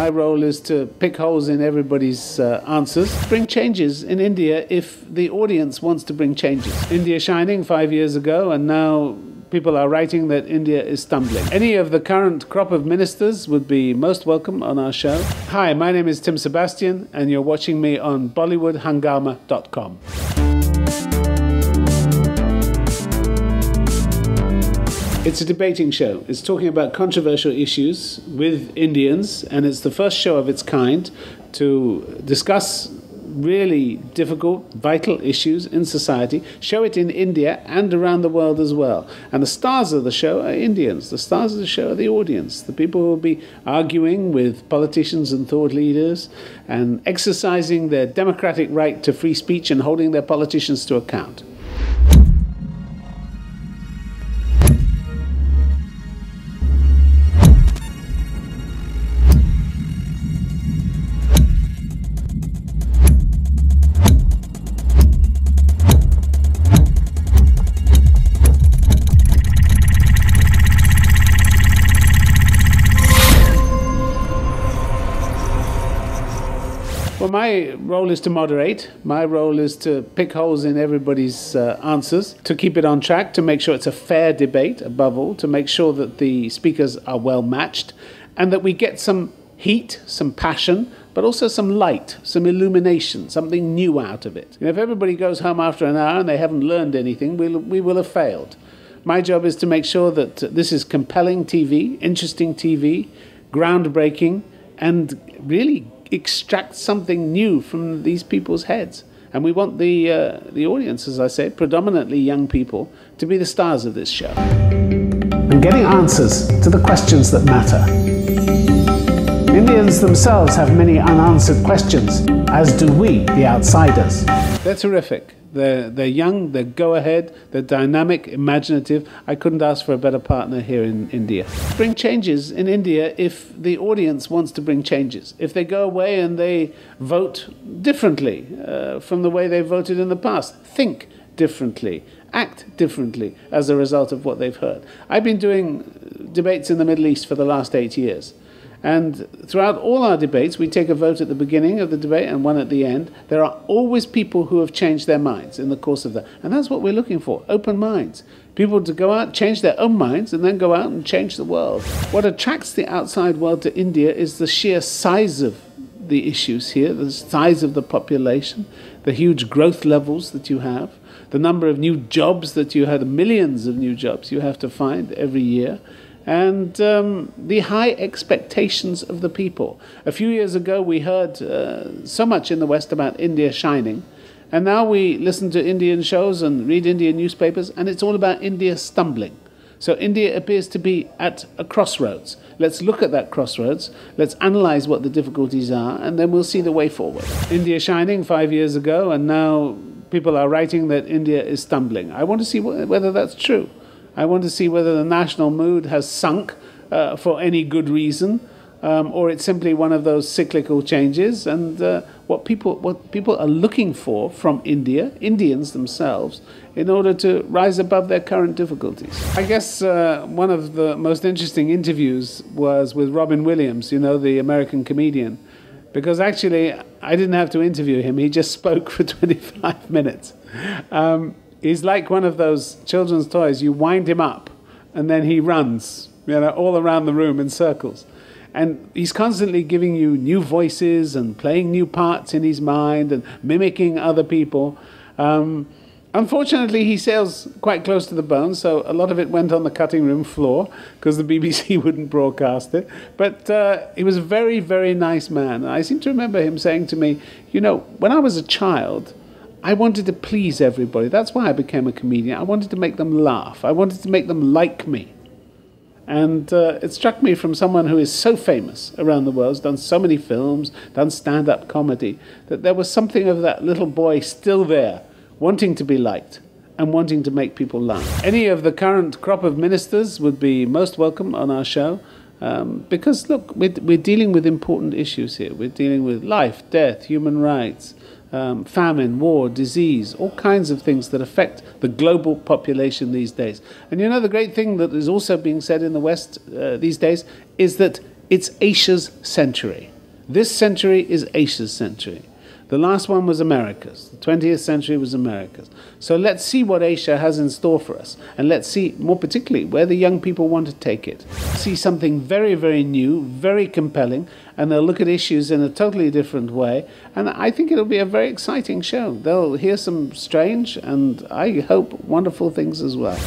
My role is to pick holes in everybody's answers, bring changes in India if the audience wants to bring changes. India shining 5 years ago, and now people are writing that India is stumbling. Any of the current crop of ministers would be most welcome on our show. Hi, my name is Sebastian, and you're watching me on BollywoodHungama.com. It's a debating show. It's talking about controversial issues with Indians, and it's the first show of its kind to discuss really difficult, vital issues in society, show it in India and around the world as well. And the stars of the show are Indians. The stars of the show are the audience, the people who will be arguing with politicians and thought leaders and exercising their democratic right to free speech and holding their politicians to account. Well, my role is to moderate. My role is to pick holes in everybody's answers, to keep it on track, to make sure it's a fair debate, above all, to make sure that the speakers are well matched, and that we get some heat, some passion, but also some light, some illumination, something new out of it. If everybody goes home after an hour and they haven't learned anything, we will have failed. My job is to make sure that this is compelling TV, interesting TV, groundbreaking, and really extract something new from these people's heads. And we want the audience, as I say, predominantly young people, to be the stars of this show. And getting answers to the questions that matter. Indians themselves have many unanswered questions, as do we, the outsiders. They're terrific. They're young, they're go-ahead, they're dynamic, imaginative. I couldn't ask for a better partner here in India. Bring changes in India if the audience wants to bring changes. If they go away and they vote differently from the way they voted in the past, think differently, act differently as a result of what they've heard. I've been doing debates in the Middle East for the last 8 years. And throughout all our debates, we take a vote at the beginning of the debate and one at the end. There are always people who have changed their minds in the course of that. And that's what we're looking for, open minds. People to go out, change their own minds, and then go out and change the world. What attracts the outside world to India is the sheer size of the issues here, the size of the population, the huge growth levels that you have, the number of new jobs that you have, the millions of new jobs you have to find every year, and the high expectations of the people. A few years ago, we heard so much in the West about India shining, and now we listen to Indian shows and read Indian newspapers, and it's all about India stumbling. So India appears to be at a crossroads. Let's look at that crossroads, let's analyze what the difficulties are, and then we'll see the way forward. India shining 5 years ago, and now people are writing that India is stumbling. I want to see whether that's true. I want to see whether the national mood has sunk for any good reason, or it's simply one of those cyclical changes. And what people are looking for from India, Indians themselves, in order to rise above their current difficulties. I guess one of the most interesting interviews was with Robin Williams, you know, the American comedian, because actually I didn't have to interview him. He just spoke for 25 minutes. He's like one of those children's toys. You wind him up, and then he runs, you know, all around the room in circles. And he's constantly giving you new voices and playing new parts in his mind and mimicking other people. Unfortunately, he sails quite close to the bone, so a lot of it went on the cutting room floor because the BBC wouldn't broadcast it. But he was a very, very nice man. And I seem to remember him saying to me, you know, when I was a child, I wanted to please everybody. That's why I became a comedian. I wanted to make them laugh. I wanted to make them like me. And it struck me from someone who is so famous around the world, has done so many films, done stand-up comedy, that there was something of that little boy still there, wanting to be liked and wanting to make people laugh. Any of the current crop of ministers would be most welcome on our show. Because, look, we're dealing with important issues here. We're dealing with life, death, human rights, famine, war, disease, all kinds of things that affect the global population these days. And you know, the great thing that is also being said in the West these days is that it's Asia's century. This century is Asia's century. The last one was America's. The 20th century was America's. So let's see what Asia has in store for us. And let's see, more particularly, where the young people want to take it. See something very, very new, very compelling, and they'll look at issues in a totally different way. And I think it'll be a very exciting show. They'll hear some strange and, I hope, wonderful things as well.